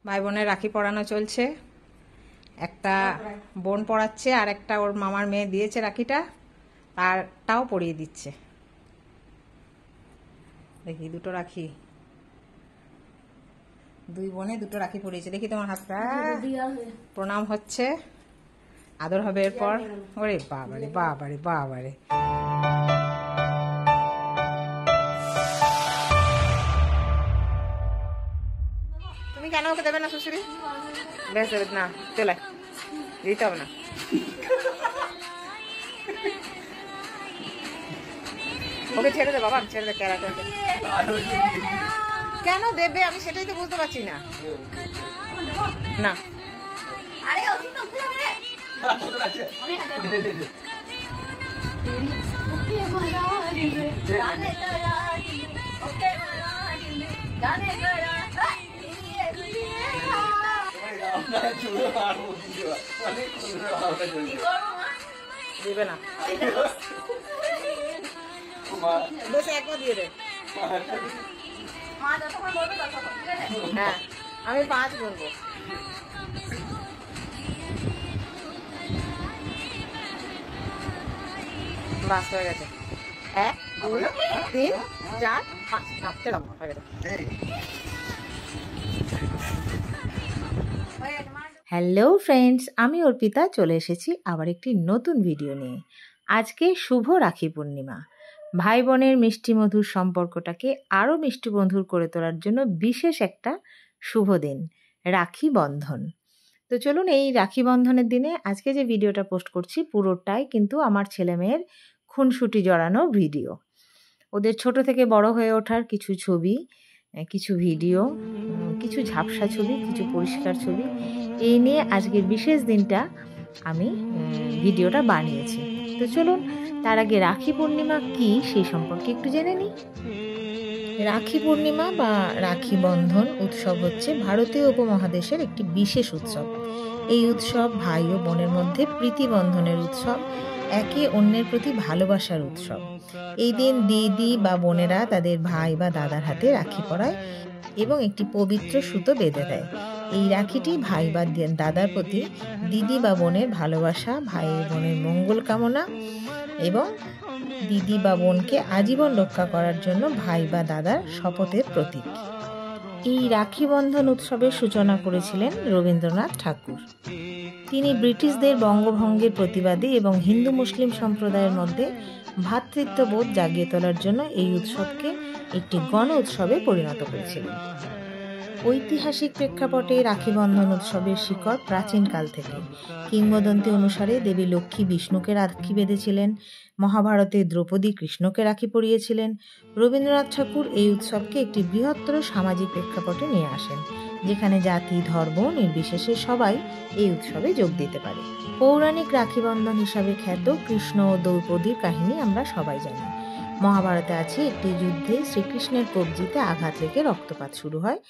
ভাই বোনের রাখি পরানো চলছে। একটা বোন পরাচ্ছে আর একটা ওর মামার মেয়ে দিয়েছে রাখিটা, তারটাও পরিয়ে দিচ্ছে। দেখি দুটো রাখি, দুই বোনে দুটো রাখি পরিয়েছে। দেখি তোমার হাতটা, প্রণাম হচ্ছে, আদর হবে এরপর। ওরে বাবারে বাবারে বাবারে, তুমি কেন ওকে দেবে না শ্বশুরি? বেশ দেবে না, চলে দিতে হবে না। ওকে ছেড়ে দে বাবা, ছেড়ে দে। কেন দেবে আমি সেটাই তো বুঝতে পারছি না। না দেবে না, বসে একবার দিয়ে দে। হ্যাঁ আমি 5 বলবো। বাস হয়ে গেছে। 1 2 3 4 5 নামতে দাও হয়ে গেছে। হ্যালো ফ্রেন্ডস, আমি অর্পিতা চলে এসেছি আবার একটি নতুন ভিডিও নিয়ে। আজকে শুভ রাখি পূর্ণিমা। ভাই বোনের মিষ্টি মধুর সম্পর্কটাকে আরও মিষ্টি মধুর করে তোলার জন্য বিশেষ একটা শুভ দিন, রাখি বন্ধন। তো চলুন, এই রাখি বন্ধনের দিনে আজকে যে ভিডিওটা পোস্ট করছি পুরোটাই কিন্তু আমার ছেলে মেয়ের খুনসুটি জড়ানো ভিডিও। ওদের ছোট থেকে বড় হয়ে ওঠার কিছু ছবি, কিছু ভিডিও, কিছু ঝাপসা ছবি, কিছু পরিষ্কার ছবি, এই নিয়ে আজকের বিশেষ দিনটা আমি ভিডিওটা বানিয়েছি। তো চলুন, তার আগে রাখি পূর্ণিমা কি সেই সম্পর্কে একটু জেনে নিই। রাখি পূর্ণিমা বা রাখি বন্ধন উৎসব হচ্ছে ভারতীয় উপমহাদেশের একটি বিশেষ উৎসব। এই উৎসব ভাই ও বোনের মধ্যে প্রীতি বন্ধনের উৎসব, একে অন্যের প্রতি ভালোবাসার উৎসব। এই দিন দিদি বা বোনেরা তাদের ভাই বা দাদার হাতে রাখি পরায় এবং একটি পবিত্র সুতো বেঁধে দেয়। এই রাখিটি ভাই বা দাদার প্রতি দিদি বা বোনের ভালোবাসা, ভাই বোনের মঙ্গল কামনা এবং দিদি বা বোনকে আজীবন রক্ষা করার জন্য ভাই বা দাদার শপথের প্রতীক। এই রাখি বন্ধন উৎসবের সূচনা করেছিলেন রবীন্দ্রনাথ ঠাকুর। তিনি ব্রিটিশদের বঙ্গভঙ্গের প্রতিবাদী এবং হিন্দু মুসলিম সম্প্রদায়ের মধ্যে ভ্রাতৃত্ববোধ জাগিয়ে তোলার জন্য এই উৎসবকে একটি গণ উৎসবে পরিণত করেছিলেন। ঐতিহাসিক প্রেক্ষাপটে রাখি বন্ধন উৎসবের শিকড় প্রাচীনকাল থেকে। কিংবদন্তি অনুসারে দেবী লক্ষ্মী বিষ্ণুকে রাখি বেঁধেছিলেন, মহাভারতে দ্রৌপদী কৃষ্ণকে রাখি পরিয়েছিলেন। রবীন্দ্রনাথ ঠাকুর এই উৎসবকে একটি বৃহত্তর সামাজিক প্রেক্ষাপটে নিয়ে আসেন, যেখানে জাতি ধর্ম নির্বিশেষে সবাই এই উৎসবে যোগ দিতে পারে। পৌরাণিক রাখি বন্ধন হিসাবে খ্যাত কৃষ্ণ ও দ্রৌপদীর কাহিনী আমরা সবাই জানি। মহাভারতে আছে একটি যুদ্ধে শ্রীকৃষ্ণের কবজিতে আঘাত লেগে রক্তপাত শুরু হয়।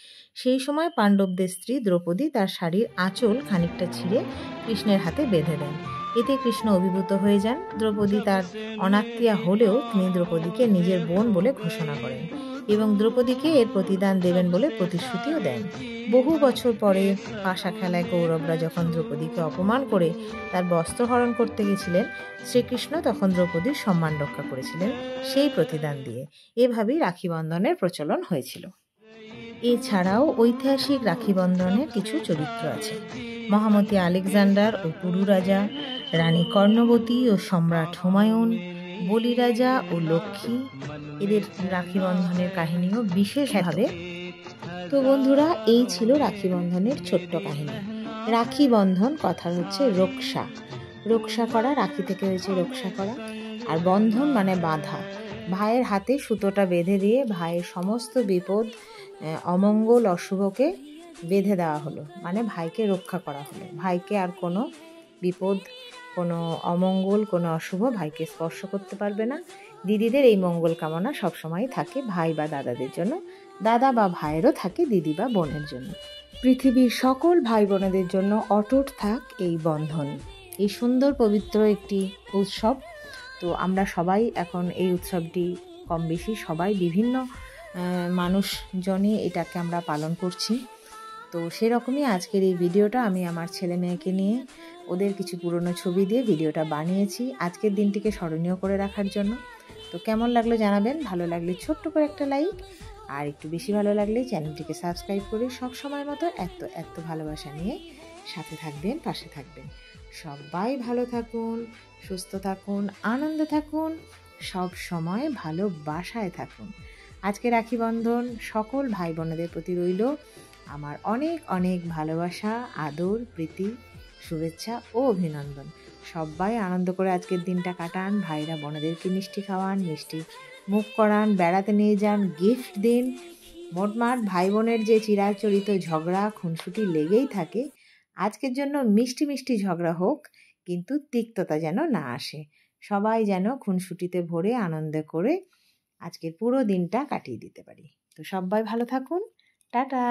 সেই সময় পাণ্ডবদের স্ত্রী দ্রৌপদী তার শাড়ির আঁচল খানিকটা ছিঁড়ে কৃষ্ণের হাতে বেঁধে দেন। এতে কৃষ্ণ অভিভূত হয়ে যান। দ্রৌপদী তার অনাত্মীয়া হলেও তিনি দ্রৌপদীকে নিজের বোন বলে ঘোষণা করেন এবং দ্রৌপদীকে এর প্রতিদান দেবেন বলে প্রতিশ্রুতিও দেন। বহু বছর পরে পাশা খেলায় কৌরবরা যখন দ্রৌপদীকে অপমান করে তার বস্ত্রহরণ করতে গেছিলেন, শ্রীকৃষ্ণ তখন দ্রৌপদীর সম্মান রক্ষা করেছিলেন সেই প্রতিদান দিয়ে। এভাবেই রাখি বন্ধনের প্রচলন হয়েছিল। এছাড়াও ঐতিহাসিক রাখি বন্ধনের কিছু চরিত্র আছে। মহামতি আলেকজান্ডার ও কুরু রাজা, রানী কর্ণবতী ও সম্রাট হুমায়ুন, বলি রাজা ও লক্ষ্মী, এদের রাখি বন্ধনের কাহিনীও বিশেষভাবে। তো বন্ধুরা, এই ছিল রাখি বন্ধনের ছোট্ট কাহিনী। রাখি বন্ধন কথার হচ্ছে রক্ষা, রক্ষা করা, রাখি থেকে হয়েছে রক্ষা করা, আর বন্ধন মানে বাঁধা। ভাইয়ের হাতে সুতোটা বেঁধে দিয়ে ভাইয়ের সমস্ত বিপদ, অমঙ্গল, অশুভকে বেঁধে দেওয়া হলো, মানে ভাইকে রক্ষা করা হলো। ভাইকে আর কোনো বিপদ, কোনো অমঙ্গল, কোনো অশুভ ভাইকে স্পর্শ করতে পারবে না। দিদিদের এই মঙ্গল কামনা সবসময় থাকে ভাই বা দাদাদের জন্য, দাদা বা ভাইয়েরও থাকে দিদি বা বোনের জন্য। পৃথিবীর সকল ভাই বোনেদের জন্য অটুট থাক এই বন্ধন। এই সুন্দর পবিত্র একটি উৎসব। তো আমরা সবাই এখন এই উৎসবটি কম বেশি সবাই বিভিন্ন মানুষজনই এটাকে আমরা পালন করছি। তো সেরকমই আজকের এই ভিডিওটা আমি আমার ছেলে মেয়েকে নিয়ে ওদের কিছু পুরনো ছবি দিয়ে ভিডিওটা বানিয়েছি আজকের দিনটিকে স্মরণীয় করে রাখার জন্য। তো কেমন লাগলো জানাবেন, ভালো লাগলে ছোট্ট করে একটা লাইক, আর একটু বেশি ভালো লাগলে চ্যানেলটিকে সাবস্ক্রাইব করে সব সময় মতো এত এত ভালোবাসা নিয়ে সাথে থাকবেন, পাশে থাকবেন। সবাই ভালো থাকুন, সুস্থ থাকুন, আনন্দে থাকুন, সব সময় ভালোবাসায় থাকুন। আজকে রাখি বন্ধন সকল ভাই বোনেদের প্রতি রইল আমার অনেক অনেক ভালোবাসা, আদর, প্রীতি, শুভেচ্ছা ও অভিনন্দন। সবাই আনন্দ করে আজকের দিনটা কাটান, ভাইরা বোনেদেরকে মিষ্টি খাওয়ান, মিষ্টি মুখ করান, বেড়াতে নিয়ে যান, গিফট দিন। মোটমাট ভাই বোনের যে চিরাচরিত ঝগড়া খুনসুটি লেগেই থাকে, আজকের জন্য মিষ্টি মিষ্টি ঝগড়া হোক, কিন্তু তিক্ততা যেন না আসে। সবাই যেন খুনসুটিতে ভরে আনন্দে করে আজকের পুরো দিনটা কাটিয়ে দিতে পারি। তো সবাই ভালো থাকুন, টাটা।